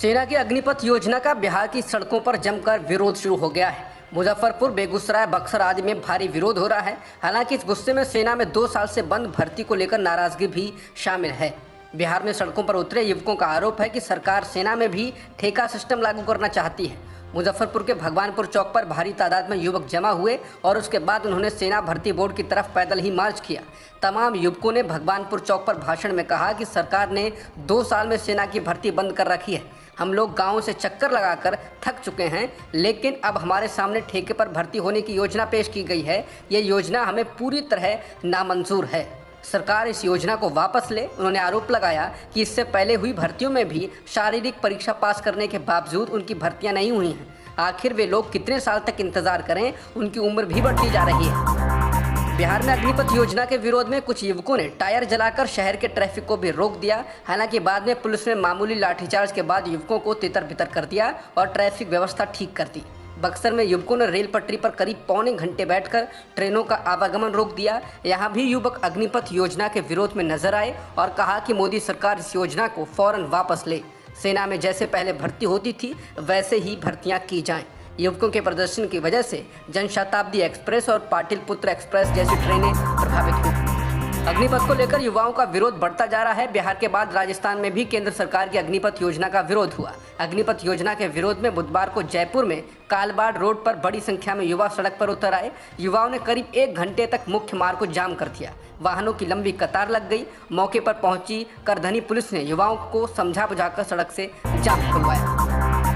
सेना की अग्निपथ योजना का बिहार की सड़कों पर जमकर विरोध शुरू हो गया है। मुजफ्फरपुर, बेगूसराय, बक्सर आदि में भारी विरोध हो रहा है। हालांकि इस गुस्से में सेना में 2 साल से बंद भर्ती को लेकर नाराजगी भी शामिल है। बिहार में सड़कों पर उतरे युवकों का आरोप है कि सरकार सेना में भी ठेका सिस्टम लागू करना चाहती है। मुजफ्फरपुर के भगवानपुर चौक पर भारी तादाद में युवक जमा हुए और उसके बाद उन्होंने सेना भर्ती बोर्ड की तरफ पैदल ही मार्च किया। तमाम युवकों ने भगवानपुर चौक पर भाषण में कहा कि सरकार ने 2 साल में सेना की भर्ती बंद कर रखी है। हम लोग गाँव से चक्कर लगाकर थक चुके हैं, लेकिन अब हमारे सामने ठेके पर भर्ती होने की योजना पेश की गई है। ये योजना हमें पूरी तरह नामंजूर है। सरकार इस योजना को वापस ले। उन्होंने आरोप लगाया कि इससे पहले हुई भर्तियों में भी शारीरिक परीक्षा पास करने के बावजूद उनकी भर्तियां नहीं हुई हैं। आखिर वे लोग कितने साल तक इंतजार करें, उनकी उम्र भी बढ़ती जा रही है। बिहार में अग्निपथ योजना के विरोध में कुछ युवकों ने टायर जलाकर शहर के ट्रैफिक को भी रोक दिया। हालांकि बाद में पुलिस ने मामूली लाठीचार्ज के बाद युवकों को तितर बितर कर दिया और ट्रैफिक व्यवस्था ठीक कर दी। बक्सर में युवकों ने रेल पटरी पर करीब पौने घंटे बैठकर ट्रेनों का आवागमन रोक दिया। यहां भी युवक अग्निपथ योजना के विरोध में नजर आए और कहा कि मोदी सरकार इस योजना को फौरन वापस ले। सेना में जैसे पहले भर्ती होती थी वैसे ही भर्तियां की जाएं। युवकों के प्रदर्शन की वजह से जनशताब्दी एक्सप्रेस और पाटिल पुत्र एक्सप्रेस जैसी ट्रेनें प्रभावित हुई। अग्निपथ को लेकर युवाओं का विरोध बढ़ता जा रहा है। बिहार के बाद राजस्थान में भी केंद्र सरकार की अग्निपथ योजना का विरोध हुआ। अग्निपथ योजना के विरोध में बुधवार को जयपुर में कालबाड़ रोड पर बड़ी संख्या में युवा सड़क पर उतर आए। युवाओं ने करीब 1 घंटे तक मुख्य मार्ग को जाम कर दिया। वाहनों की लंबी कतार लग गई। मौके पर पहुंची करधनी पुलिस ने युवाओं को समझा बुझाकर सड़क से जाम खुलवाया।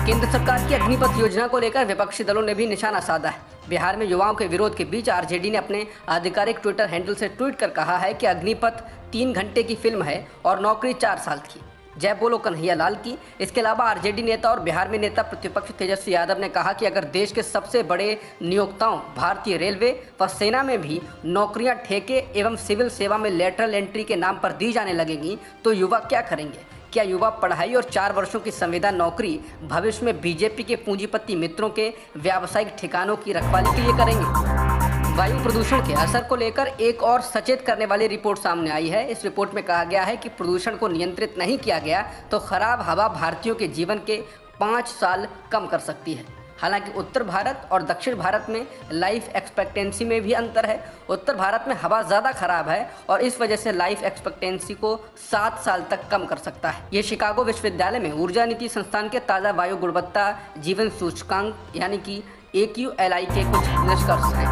केंद्र सरकार की अग्निपथ योजना को लेकर विपक्षी दलों ने भी निशाना साधा है। बिहार में युवाओं के विरोध के बीच आरजेडी ने अपने आधिकारिक ट्विटर हैंडल से ट्वीट कर कहा है कि अग्निपथ 3 घंटे की फिल्म है और नौकरी 4 साल की। जय बोलो कन्हैया लाल की। इसके अलावा आरजेडी नेता और बिहार में नेता प्रतिपक्ष तेजस्वी यादव ने कहा कि अगर देश के सबसे बड़े नियोक्ताओं भारतीय रेलवे व सेना में भी नौकरियां ठेके एवं सिविल सेवा में लेटरल एंट्री के नाम पर दी जाने लगेंगी तो युवा क्या करेंगे? क्या युवा पढ़ाई और 4 वर्षों की संविदा नौकरी भविष्य में बीजेपी के पूंजीपति मित्रों के व्यावसायिक ठिकानों की रखवाली के लिए करेंगे? वायु प्रदूषण के असर को लेकर एक और सचेत करने वाली रिपोर्ट सामने आई है। इस रिपोर्ट में कहा गया है कि प्रदूषण को नियंत्रित नहीं किया गया तो खराब हवा भारतीयों के जीवन के 5 साल कम कर सकती है। हालांकि उत्तर भारत और दक्षिण भारत में लाइफ एक्सपेक्टेंसी में भी अंतर है। उत्तर भारत में हवा ज़्यादा खराब है और इस वजह से लाइफ एक्सपेक्टेंसी को 7 साल तक कम कर सकता है। ये शिकागो विश्वविद्यालय में ऊर्जा नीति संस्थान के ताज़ा वायु गुणवत्ता जीवन सूचकांक यानी कि AQLI के कुछ निष्कर्ष हैं।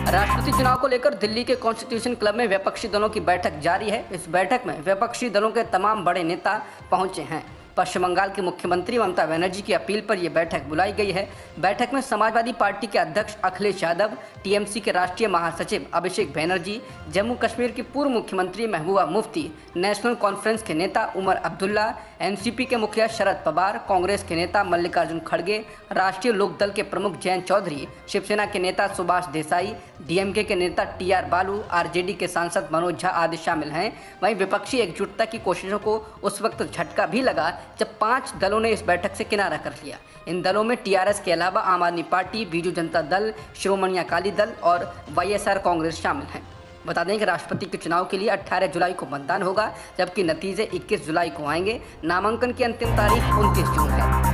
राष्ट्रपति चुनाव को लेकर दिल्ली के कॉन्स्टिट्यूशन क्लब में विपक्षी दलों की बैठक जारी है। इस बैठक में विपक्षी दलों के तमाम बड़े नेता पहुंचे हैं। पश्चिम बंगाल की मुख्यमंत्री ममता बनर्जी की अपील पर यह बैठक बुलाई गई है। बैठक में समाजवादी पार्टी के अध्यक्ष अखिलेश यादव, टीएमसी के राष्ट्रीय महासचिव अभिषेक बनर्जी, जम्मू कश्मीर की पूर्व मुख्यमंत्री महबूबा मुफ्ती, नेशनल कॉन्फ्रेंस के नेता उमर अब्दुल्ला, एनसीपी के मुखिया शरद पवार, कांग्रेस के नेता मल्लिकार्जुन खड़गे, राष्ट्रीय लोकदल के प्रमुख जयंत चौधरी, शिवसेना के नेता सुभाष देसाई, डीएमके के नेता TR बालू, आरजेडी के सांसद मनोज झा आदि शामिल हैं। वहीं विपक्षी एकजुटता की कोशिशों को उस वक्त झटका भी लगा जब 5 दलों ने इस बैठक से किनारा कर लिया। इन दलों में TRS के अलावा आम आदमी पार्टी, बीजू जनता दल, श्रोमणी अकाली दल और YSR कांग्रेस शामिल हैं। बता दें कि राष्ट्रपति के चुनाव के लिए 18 जुलाई को मतदान होगा, जबकि नतीजे 21 जुलाई को आएंगे। नामांकन की अंतिम तारीख 29 जून है।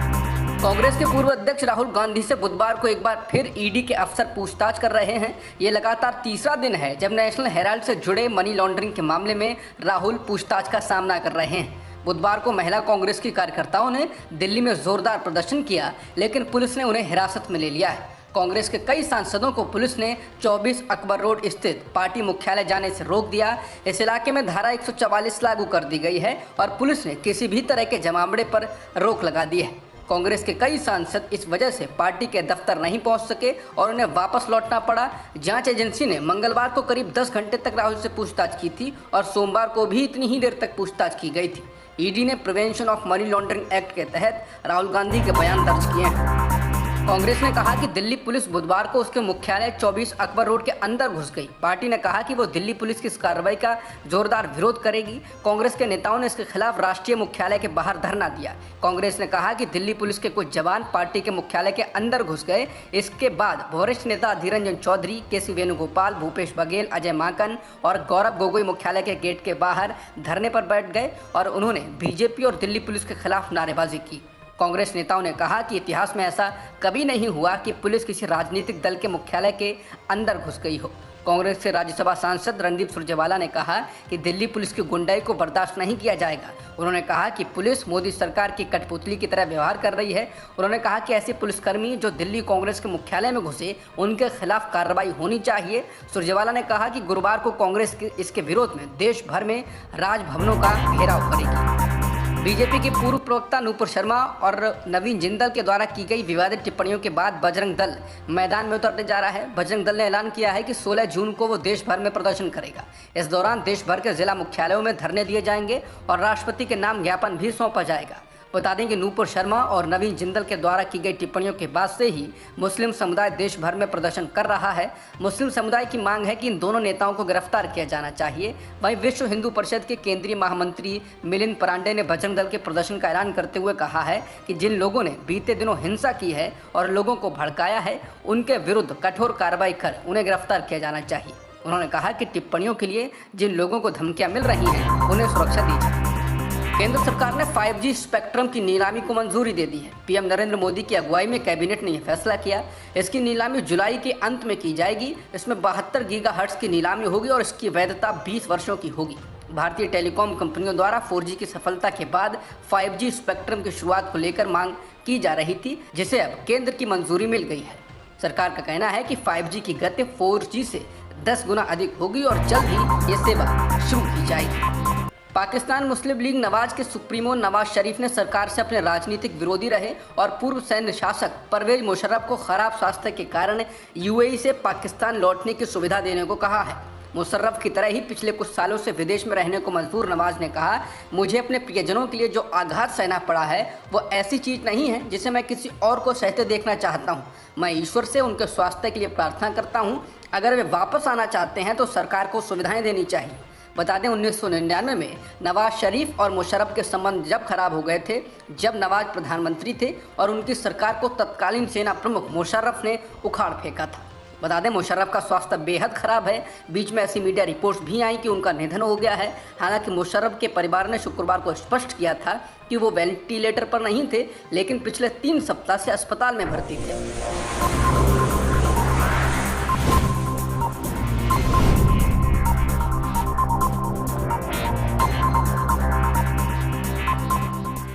कांग्रेस के पूर्व अध्यक्ष राहुल गांधी से बुधवार को एक बार फिर ईडी के अफसर पूछताछ कर रहे हैं। ये लगातार तीसरा दिन है जब नेशनल हेराल्ड से जुड़े मनी लॉन्ड्रिंग के मामले में राहुल पूछताछ का सामना कर रहे हैं। बुधवार को महिला कांग्रेस की कार्यकर्ताओं ने दिल्ली में जोरदार प्रदर्शन किया, लेकिन पुलिस ने उन्हें हिरासत में ले लिया है। कांग्रेस के कई सांसदों को पुलिस ने 24 अकबर रोड स्थित पार्टी मुख्यालय जाने से रोक दिया। इस इलाके में धारा 144 लागू कर दी गई है और पुलिस ने किसी भी तरह के जमावड़े पर रोक लगा दी है। कांग्रेस के कई सांसद इस वजह से पार्टी के दफ्तर नहीं पहुंच सके और उन्हें वापस लौटना पड़ा। जांच एजेंसी ने मंगलवार को करीब 10 घंटे तक राहुल से पूछताछ की थी और सोमवार को भी इतनी ही देर तक पूछताछ की गई थी। ईडी ने prevention of money laundering act के तहत राहुल गांधी के बयान दर्ज किए हैं। कांग्रेस ने कहा कि दिल्ली पुलिस बुधवार को उसके मुख्यालय 24 अकबर रोड के अंदर घुस गई। पार्टी ने कहा कि वो दिल्ली पुलिस की इस कार्रवाई का जोरदार विरोध करेगी। कांग्रेस के नेताओं ने इसके खिलाफ राष्ट्रीय मुख्यालय के बाहर धरना दिया। कांग्रेस ने कहा कि दिल्ली पुलिस के कुछ जवान पार्टी के मुख्यालय के अंदर घुस गए। इसके बाद वरिष्ठ नेता अधीर रंजन चौधरी, के.सी. वेणुगोपाल, भूपेश बघेल, अजय माकन और गौरव गोगोई मुख्यालय के गेट के बाहर धरने पर बैठ गए और उन्होंने बीजेपी और दिल्ली पुलिस के खिलाफ नारेबाजी की। कांग्रेस नेताओं ने कहा कि इतिहास में ऐसा कभी नहीं हुआ कि पुलिस किसी राजनीतिक दल के मुख्यालय के अंदर घुस गई हो। कांग्रेस के राज्यसभा सांसद रणदीप सुरजेवाला ने कहा कि दिल्ली पुलिस की गुंडाई को बर्दाश्त नहीं किया जाएगा। उन्होंने कहा कि पुलिस मोदी सरकार की कठपुतली की तरह व्यवहार कर रही है। उन्होंने कहा कि ऐसे पुलिसकर्मी जो दिल्ली कांग्रेस के मुख्यालय में घुसे, उनके खिलाफ कार्रवाई होनी चाहिए। सुरजेवाला ने कहा कि गुरुवार को कांग्रेस इसके विरोध में देश भर में राजभवनों का घेराव करेगी। बीजेपी के पूर्व प्रवक्ता नूपुर शर्मा और नवीन जिंदल के द्वारा की गई विवादित टिप्पणियों के बाद बजरंग दल मैदान में उतरने जा रहा है। बजरंग दल ने ऐलान किया है कि 16 जून को वो देश भर में प्रदर्शन करेगा। इस दौरान देश भर के जिला मुख्यालयों में धरने दिए जाएंगे और राष्ट्रपति के नाम ज्ञापन भी सौंपा जाएगा। बता दें कि नूपुर शर्मा और नवीन जिंदल के द्वारा की गई टिप्पणियों के बाद से ही मुस्लिम समुदाय देश भर में प्रदर्शन कर रहा है। मुस्लिम समुदाय की मांग है कि इन दोनों नेताओं को गिरफ्तार किया जाना चाहिए। वहीं विश्व हिंदू परिषद के केंद्रीय महामंत्री मिलिंद पांडे ने बजरंग दल के प्रदर्शन का ऐलान करते हुए कहा है कि जिन लोगों ने बीते दिनों हिंसा की है और लोगों को भड़काया है, उनके विरुद्ध कठोर कार्रवाई कर उन्हें गिरफ्तार किया जाना चाहिए। उन्होंने कहा कि टिप्पणियों के लिए जिन लोगों को धमकियां मिल रही हैं, उन्हें सुरक्षा दी जाए। केंद्र सरकार ने 5G स्पेक्ट्रम की नीलामी को मंजूरी दे दी है। पीएम नरेंद्र मोदी की अगुवाई में कैबिनेट ने यह फैसला किया। इसकी नीलामी जुलाई के अंत में की जाएगी। इसमें 72 गीगाहर्ट्ज की नीलामी होगी और इसकी वैधता 20 वर्षों की होगी। भारतीय टेलीकॉम कंपनियों द्वारा 4G की सफलता के बाद 5G स्पेक्ट्रम की शुरुआत को लेकर मांग की जा रही थी, जिसे अब केंद्र की मंजूरी मिल गई है। सरकार का कहना है कि 5G की गति 4G से 10 गुना अधिक होगी और जल्द ही ये सेवा शुरू की जाएगी। पाकिस्तान मुस्लिम लीग नवाज के सुप्रीमो नवाज शरीफ ने सरकार से अपने राजनीतिक विरोधी रहे और पूर्व सैन्य शासक परवेज मुशर्रफ को खराब स्वास्थ्य के कारण यूएई से पाकिस्तान लौटने की सुविधा देने को कहा है। मुशर्रफ की तरह ही पिछले कुछ सालों से विदेश में रहने को मजबूर नवाज ने कहा, मुझे अपने प्रियजनों के लिए जो आघात सहना पड़ा है वो ऐसी चीज़ नहीं है जिसे मैं किसी और को सहते देखना चाहता हूँ। मैं ईश्वर से उनके स्वास्थ्य के लिए प्रार्थना करता हूँ। अगर वे वापस आना चाहते हैं तो सरकार को सुविधाएं देनी चाहिए। बता दें 1999 में नवाज शरीफ और मुशर्रफ के संबंध जब खराब हो गए थे, जब नवाज प्रधानमंत्री थे और उनकी सरकार को तत्कालीन सेना प्रमुख मुशर्रफ ने उखाड़ फेंका था। बता दें मुशर्रफ का स्वास्थ्य बेहद खराब है। बीच में ऐसी मीडिया रिपोर्ट्स भी आई कि उनका निधन हो गया है। हालांकि मुशर्रफ के परिवार ने शुक्रवार को स्पष्ट किया था कि वो वेंटिलेटर पर नहीं थे, लेकिन पिछले 3 सप्ताह से अस्पताल में भर्ती थे।